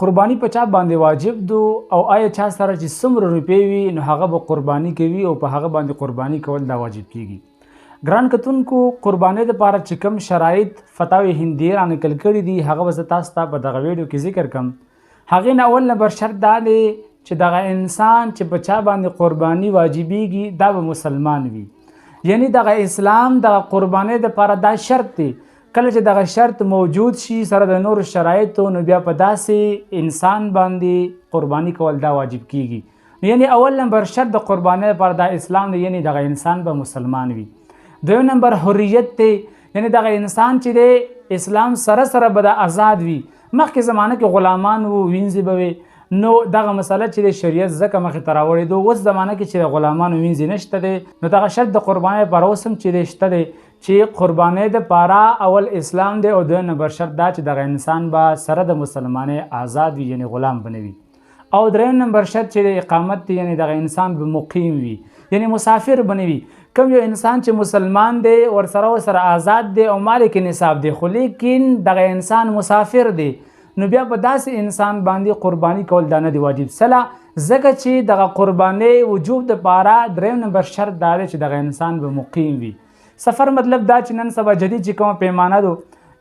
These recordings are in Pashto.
قرباني په چا باندې واجب دو او آیا چا سره چې څومره روپۍ وي نو هغه به قرباني کوي او په هغه باندې قرباني کول دا واجب کیږي. ګران کتونکو قربانۍ دپاره چې کوم شرایط فتاوی هندیه رانقل کړي دي هغه به زه تاسو ته په دغه ویډیو کې ذکر کړم. هغې نه اول نمبر شرط دا دی چې دغه انسان چې په چا باندې قرباني واجبیږي دا به مسلمان وي. یعنی دغه اسلام دغه قربانۍ دپاره دا شرط دی. کله چې دغه شرط موجود شي سره د نورو شرایطو نو بیا په داسې انسان باندې قرباني کول دا واجب کیږي. یعنی اول نمبر شرط د قربانۍ لپاره دا اسلام دی، یعنی دغه انسان به مسلمان وي. دویم نمبر حریت دی، یعنی دغه انسان چې دی اسلام سره سره به د آزاد وي. مخکې زمانه کې غلامان وو، وینځې به وي، نو دغه مسله چې د شریعت ځکه مخې ته راوړې دو. اوس زمانه کې چې د غلامانو وینځې نشته دی نو دغه شرط د قربانۍ لپاره اوس هم چې دی شته دی چې قربانۍ دپاره اول اسلام دی او دویم نمبر شرط دا چې دغه انسان به سره د مسلمانۍ آزاد وي، یعنی غلام به نه وي. او دریم نمبر شرط چې د اقامت دی، یعنی دغه انسان به مقیم وي، یعنی مسافر به نه وي. کوم یو انسان چې مسلمان دی ورسره آزاد دی او مالک نصاب دی خو لیکن دغه انسان مسافر دی نو بیا په داسې انسان باندې قرباني کول دا نه دی واجب. سله ځکه چې دغه قربانۍ وجوب دپاره دریم نمبر شرط دا دی چې دغه انسان به مقیم وي. سفر مطلب دا چې نن سبا جدید چې کومه پیمانه دو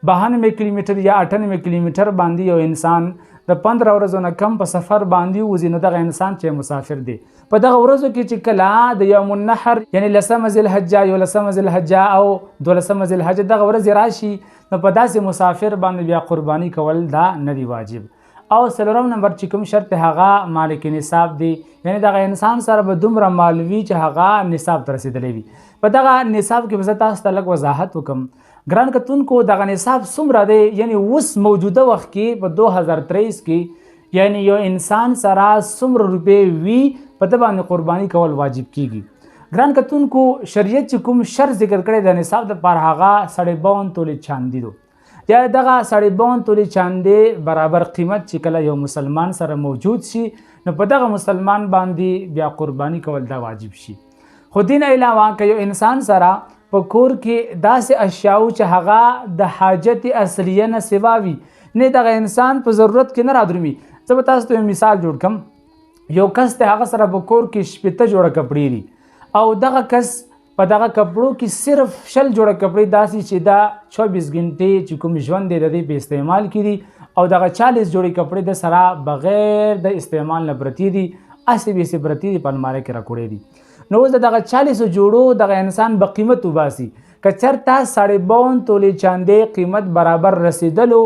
92 کیلومتر یا 98 کیلومتر باندې یو انسان د 15 ورځو نه کم په سفر باندې وځي نو دغه انسان چې مسافر دی. په دغه ورځو کې چې کله د یوم النحر یعنی 10 ذوالحجه 11 ذوالحجه او 12 ذوالحجه دغه ورځې راشي نو په داسې مسافر باندې بیا قرباني کول دا نه دی واجب. او څلورم نمبر چې کوم شرط هغه مالک نصاب دی، یعنی دغه انسان سره به دومره مال وي چې هغه نصاب ته رسېدلی وي. په دغه نصاب کې به زه تاسو ته لږ وضاحت وکړم. ګران کتونکو دغه نصاب څومره دی، یعنی اوس موجوده وخت کې په 2023 کې یعنی یو انسان سره څومره روپۍ وي په ده باندې قرباني کول واجب کیږي. ګران کتونکو شریعت چې کوم شرط ذکر کړی د نصاب دپاره هغه 52 تولې چاندي دو. یا دغه 52 تولې چاندې برابر قیمت چې کله یو مسلمان سره موجود شي نو په دغه مسلمان باندې بیا قرباني کول دا واجب شي. خو دین علاوه که یو انسان سره په کور کې داسې اشیاو چې هغه د حاجت اصلیه نه سوا وي نه دغه انسان په ضرورت کې نه رادرومي. زه به تاسو ته مثال جوړ کړم. یو کس ته هغه سره په کور کې 15 جوړه کپړې دي او دغه کس په دغه کپړو کې صرف 6 جوړه کپړې داسې چې دا 24 غنټې چې کوم ژوند دی د دې په استعمال کې دي او دغه 40 جوړې کپړې د سره بغیر د استعمال نه پرتې دي، هسې بیسې پرتې دي په المارۍ کې راکوړې دي. نو اوس د دغه 40 جوړو دغه انسان به قیمت وباسي. که چېرته 52 تولې چاندې قیمت برابر رسېدلو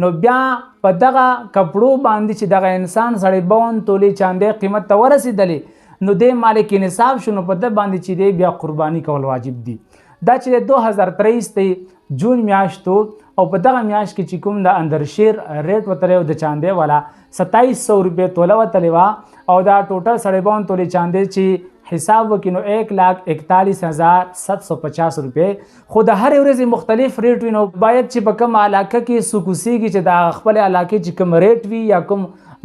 نو بیا په دغه کپړو باندې چې دغه انسان 52 تولې چاندې قیمت ته ورسېدلې نو د مالک نصاب شو نو په ده باندې چې دی بیا قرباني کول واجب دي. دا چې 2023 دی جون میاشتو او په دغه میاشت کې چې کوم د اندرشیر ریټ وتلی د چاندې والا 2700 روپۍ توله وتلی وه او دا ټوټل 52 تولې چاندې چې حساب وکړي نو 1,41,750 روپۍ. خو د هرې ورځې مختلف ریټ وي نو باید چې په کوم علاقه کې څوک اوسېږي چې د خپل علاقې چې کوم ریټ وي یا کوم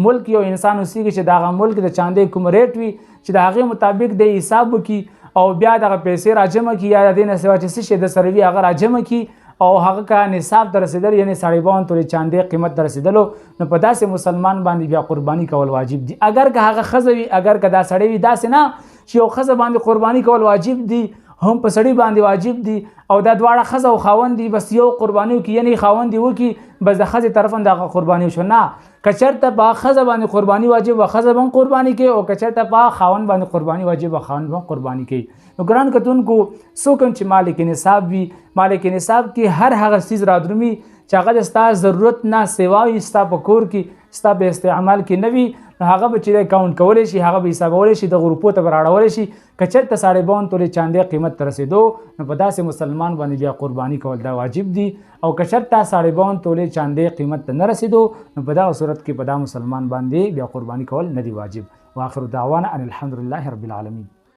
ملک یو انسان اوسېږي چې د هغه ملک د چاندې کوم ریټ وي چې د هغې مطابق د حساب وکړي او بیا دغه پیسې راجمع کړي یا د دې نه سوا چې څه شی د سره وي هغه راجمع کړي او هغه که نصاب ته رسېدل یعنې 52 تولې چاندې قیمت ته رسېدلو نو په داسې مسلمان باندې بیا قرباني کول واجب دي. اگر که هغه ښځه وي اگر که دا سړی وي داسې نه چې یو ښځه باندې قرباني کول واجب دي هم په سړي باندې واجب دي او دا دواړه ښځه او خاوند دي بس یو قرباني وکړي یعنې خاوند یې وکړي بس د ښځې طرف هم دغه قرباني وشو. نه که چېرته په ښځه باندې قرباني واجب وه ښځه به هم قرباني کوي او که چېرته په خاوند باندې قرباني واجب وه خاوند به هم قرباني کوي. نو ګران کتونکو څوک هم چې مالک نصاب وي مالک نصاب کې هر هغه څیز رادرومي چې هغه د ستا ضرورت نه سوا وي ستا په کور کې ستا په استعمال کې نه وي نو هغه به چې کاونټ کولی شي هغه به حسابولی شي دغه روپو ته به راړولی شي. که چېرته 52 تولې چاندې قیمت ته رسېدو نو په داسې مسلمان باندې بیا قرباني کول دا واجب دي او که چېرته 52 تولې چاندې قیمت ته نه رسېدو نو په دغه صورت کې په دا مسلمان باندې بیا قرباني کول نه دی واجب. واخر دعوانا ان الحمد لله رب العالمین.